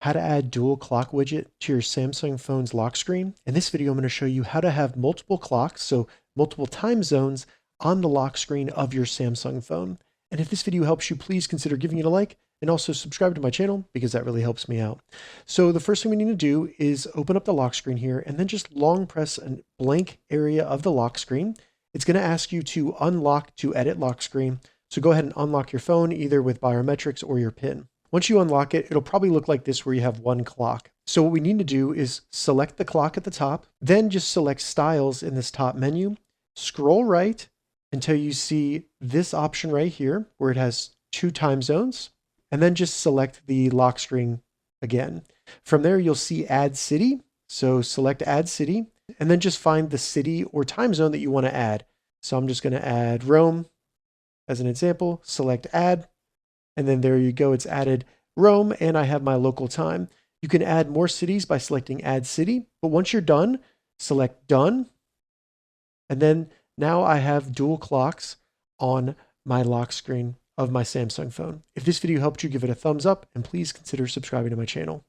how to add dual clock widget to your Samsung phone's lock screen. In this video, I'm going to show you how to have multiple clocks, so multiple time zones on the lock screen of your Samsung phone. And if this video helps you, please consider giving it a like and also subscribe to my channel because that really helps me out. So the first thing we need to do is open up the lock screen here and then just long press a blank area of the lock screen. It's going to ask you to unlock to edit lock screen. So go ahead and unlock your phone either with biometrics or your PIN. Once you unlock it, it'll probably look like this where you have one clock. So what we need to do is select the clock at the top, then just select styles in this top menu, scroll right until you see this option right here where it has 2 time zones, and then just select the lock screen again. From there, you'll see add city. So select add city and then just find the city or time zone that you want to add. So I'm just going to add Rome as an example, select add. And then there you go, it's added Rome and I have my local time. You can add more cities by selecting add city, but once you're done, select done. And then now I have dual clocks on my lock screen of my Samsung phone. If this video helped you, give it a thumbs up and please consider subscribing to my channel.